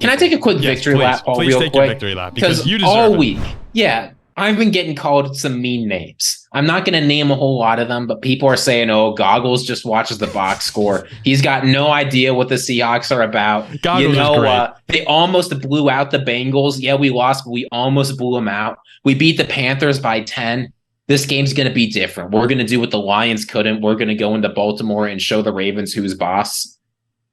Can I take a quick victory lap, Paul, please real take quick? your victory lap because you deserve all it. week, I've been getting called some mean names. I'm not going to name a whole lot of them, but people are saying, "Oh, Goggles just watches the box score. He's got no idea what the Seahawks are about." Goggles is great. They almost blew out the Bengals. Yeah, we lost, but we almost blew them out. We beat the Panthers by 10. This game's going to be different. We're going to do what the Lions couldn't. We're going to go into Baltimore and show the Ravens who's boss.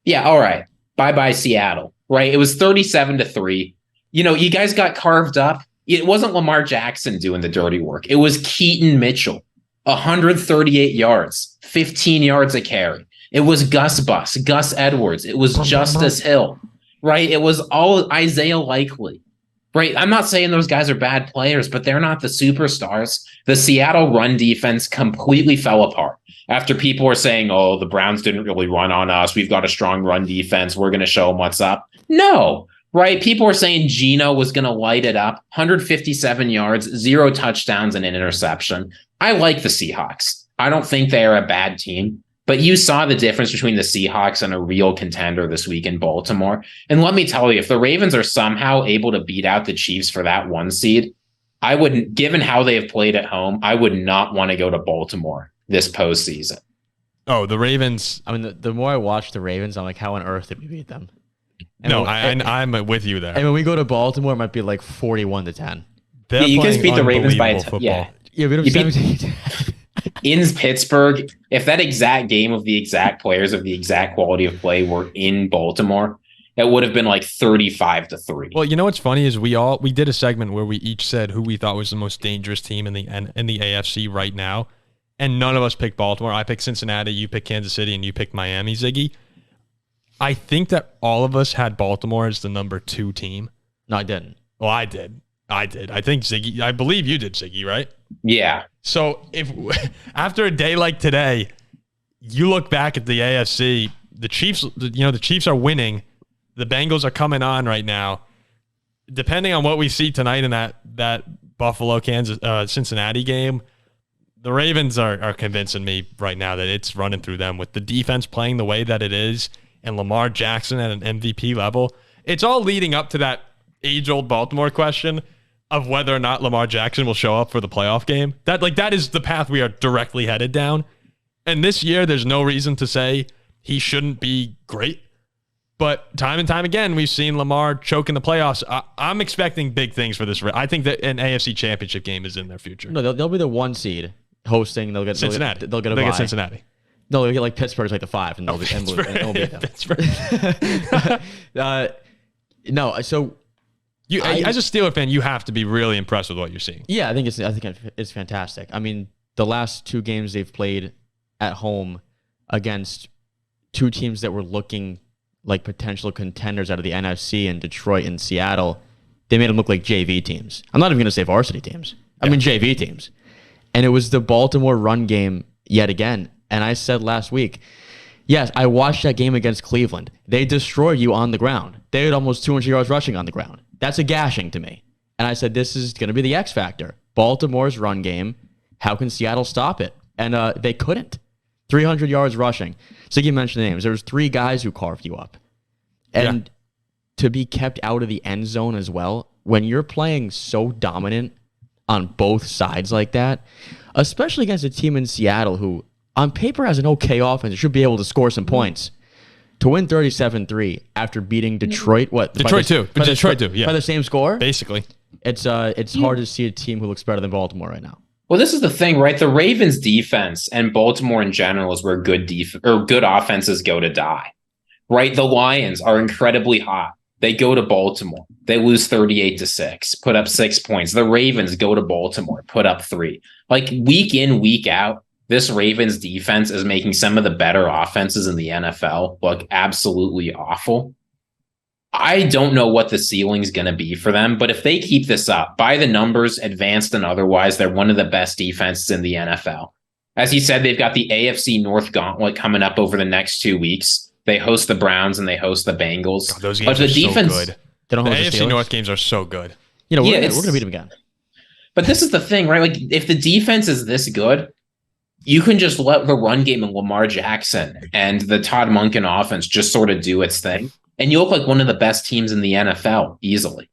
Yeah, all right. Bye-bye, Seattle. Right? It was 37-3. You guys got carved up. It wasn't Lamar Jackson doing the dirty work. It was Keaton Mitchell, 138 yards, 15 yards a carry. It was Gus Edwards. It was Justice Hill, right? It was all Isaiah Likely, right? I'm not saying those guys are bad players, but they're not the superstars. The Seattle run defense completely fell apart after people were saying, "Oh, the Browns didn't really run on us. We've got a strong run defense. We're going to show them what's up." No. Right? People were saying Geno was going to light it up. 157 yards, 0 touchdowns, and an interception. I like the Seahawks. I don't think they are a bad team, but you saw the difference between the Seahawks and a real contender this week in Baltimore. And let me tell you, if the Ravens are somehow able to beat out the Chiefs for that 1 seed, I wouldn't, given how they have played at home, I would not want to go to Baltimore this postseason. Oh, the Ravens. I mean, the more I watch the Ravens, I'm like, how on earth did we beat them? I'm with you there. And when we go to Baltimore, it might be like 41-10. You guys beat the Ravens by Yeah, we beat them 17. In Pittsburgh. If that exact game of the exact players of the exact quality of play were in Baltimore, it would have been like 35-3. Well, you know what's funny is we did a segment where we each said who we thought was the most dangerous team in the AFC right now, and none of us picked Baltimore. I picked Cincinnati, you picked Kansas City, and you picked Miami, Ziggy. I think that all of us had Baltimore as the number 2 team. No, I didn't. Well, I did. I think Ziggy, I believe you did, Ziggy, right? Yeah. So if after a day like today, you look back at the AFC, the Chiefs are winning. The Bengals are coming on right now. Depending on what we see tonight in that Buffalo Cincinnati game, the Ravens are convincing me right now that it's running through them with the defense playing the way that it is. And Lamar Jackson at an MVP level. It's all leading up to that age-old Baltimore question of whether or not Lamar Jackson will show up for the playoff game. That is the path we are directly headed down. And this year, there's no reason to say he shouldn't be great. But time and time again, we've seen Lamar choke in the playoffs. I'm expecting big things for this. I think that an AFC championship game is in their future. No, they'll be the 1 seed hosting. They'll get Cincinnati. They'll get a bye. Get Cincinnati. No, they'll get like Pittsburgh's like the 5, and they'll beat them. No, so as a Steeler fan, you have to be really impressed with what you're seeing. Yeah, I think it's fantastic. I mean, the last 2 games they've played at home against 2 teams that were looking like potential contenders out of the NFC in Detroit and Seattle, they made them look like JV teams. I'm not even going to say varsity teams. I mean JV teams. And it was the Baltimore run game yet again. And I said last week, yes, I watched that game against Cleveland. They destroyed you on the ground. They had almost 200 yards rushing on the ground. That's a gashing to me. And I said, this is going to be the X factor. Baltimore's run game. How can Seattle stop it? And they couldn't. 300 yards rushing. Ziggy mentioned the names. There's 3 guys who carved you up. And to be kept out of the end zone as well, when you're playing so dominant on both sides like that, especially against a team in Seattle who on paper has an okay offense, should be able to score some points. To win 37-3 after beating Detroit, Detroit too. Yeah. By the same score? Basically. It's hard to see a team who looks better than Baltimore right now. Well, this is the thing, right? The Ravens defense and Baltimore in general is where good offenses go to die. Right? The Lions are incredibly hot. They go to Baltimore. They lose 38-6, put up 6 points. The Ravens go to Baltimore, put up 3. Like week in, week out, this Ravens defense is making some of the better offenses in the NFL look absolutely awful. I don't know what the ceiling's going to be for them, but if they keep this up, by the numbers, advanced and otherwise, they're one of the best defenses in the NFL. As you said, they've got the AFC North gauntlet coming up over the next 2 weeks. They host the Browns and they host the Bengals. God, those games are so good. The AFC North games are so good. We're going to beat them again. But this is the thing, right? Like, if the defense is this good, you can just let the run game and Lamar Jackson and the Todd Monken offense just sort of do its thing. and you look like one of the best teams in the NFL easily.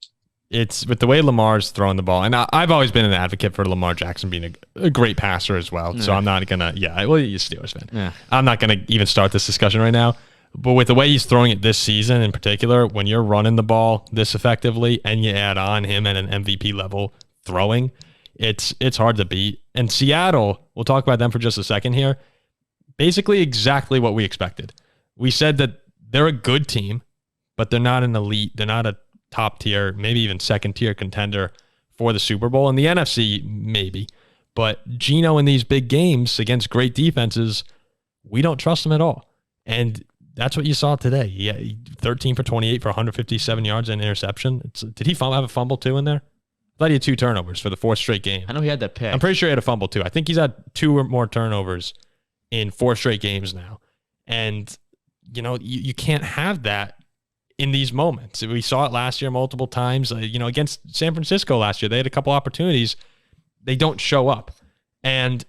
It's with the way Lamar's throwing the ball, and I've always been an advocate for Lamar Jackson being a great passer as well. So I'm not gonna, you're a Steelers fan. Yeah. I'm not gonna even start this discussion right now. But with the way he's throwing it this season in particular, when you're running the ball this effectively and you add on him at an MVP level throwing, it's hard to beat. And Seattle, we'll talk about them for just a second here. Basically exactly what we expected. We said that they're a good team, but they're not an elite. They're not a top tier, maybe even second tier contender for the Super Bowl. In the NFC, maybe. But Geno in these big games against great defenses, we don't trust him at all. And that's what you saw today. Yeah, 13 for 28 for 157 yards and interception. Did he have a fumble too in there? I thought he had 2 turnovers for the 4th straight game. I know he had that pick. I'm pretty sure he had a fumble too. I think he's had 2 or more turnovers in 4 straight games now. And, you can't have that in these moments. We saw it last year multiple times. Against San Francisco last year, they had a couple opportunities. They don't show up. And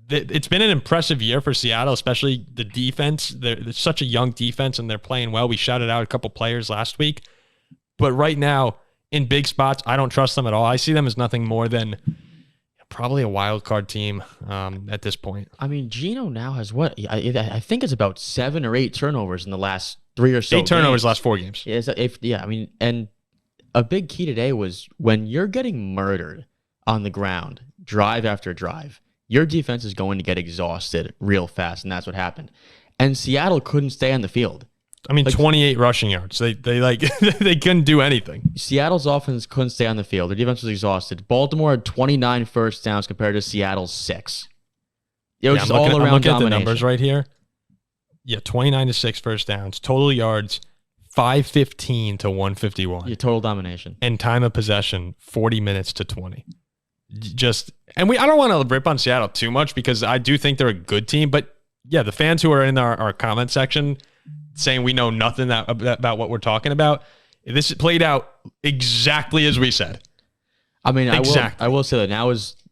it's been an impressive year for Seattle, especially the defense. They're such a young defense, and they're playing well. We shouted out a couple players last week. But right now, in big spots, I don't trust them at all. I see them as nothing more than probably a wild card team at this point. I mean, Geno now has what? I think it's about 7 or 8 turnovers in the last 3 or so 8 turnovers games. last 4 games. And a big key today was when you're getting murdered on the ground, drive after drive, your defense is going to get exhausted real fast, and that's what happened. And Seattle couldn't stay on the field. I mean, 28 rushing yards. They they couldn't do anything. Seattle's offense couldn't stay on the field. Their defense was exhausted. Baltimore had 29 first downs compared to Seattle's 6. It was just all around I'm looking domination. at the numbers right here. Yeah, 29 to 6 first downs. Total yards, 515 to 151. Yeah, total domination. And time of possession, 40 minutes to 20. I don't want to rip on Seattle too much because I do think they're a good team. But yeah, the fans who are in our comment section saying we know nothing about what we're talking about, this played out exactly as we said. I mean, exactly. I will say that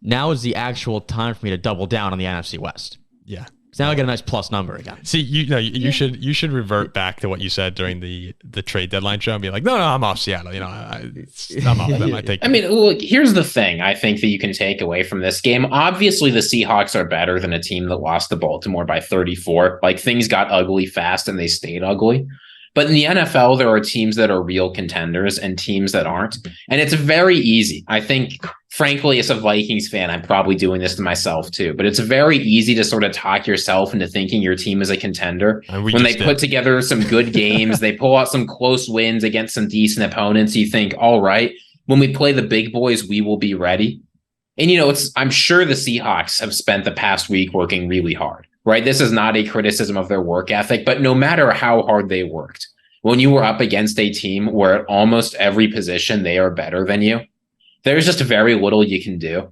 now is the actual time for me to double down on the NFC West. Yeah. So now I get a nice plus number again. See, you should revert back to what you said during the trade deadline show and be like, no, I'm off Seattle. I'm off. That might take. I mean, look, here's the thing I think that you can take away from this game. Obviously, the Seahawks are better than a team that lost to Baltimore by 34. Like, things got ugly fast and they stayed ugly. But in the NFL, there are teams that are real contenders and teams that aren't. And it's very easy. I think, frankly, as a Vikings fan, I'm probably doing this to myself too, but it's very easy to sort of talk yourself into thinking your team is a contender. When they put together some good games, they pull out some close wins against some decent opponents, you think, all right, when we play the big boys, we will be ready. And, I'm sure the Seahawks have spent the past week working really hard. Right? This is not a criticism of their work ethic, but no matter how hard they worked, when you were up against a team where at almost every position they are better than you, there's just very little you can do.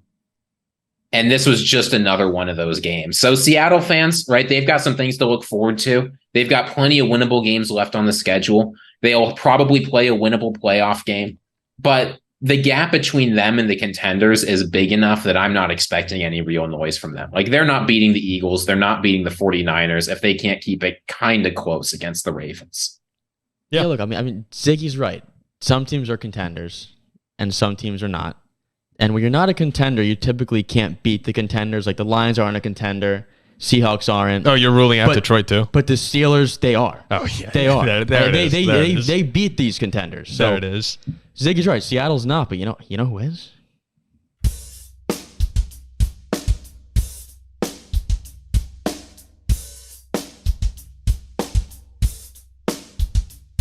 And this was just another one of those games. So Seattle fans, right, they've got some things to look forward to. They've got plenty of winnable games left on the schedule. They'll probably play a winnable playoff game. But the gap between them and the contenders is big enough that I'm not expecting any real noise from them. Like, they're not beating the Eagles. They're not beating the 49ers if they can't keep it kind of close against the Ravens. Yeah, look, I mean, Ziggy's right. Some teams are contenders and some teams are not. And when you're not a contender, you typically can't beat the contenders. Like, the Lions aren't a contender. Seahawks aren't. Oh, you're ruling out Detroit too? But the Steelers, they are. Oh, yeah. They are. There it is. They beat these contenders. So there it is. Ziggy's right. Seattle's not, but you know who is?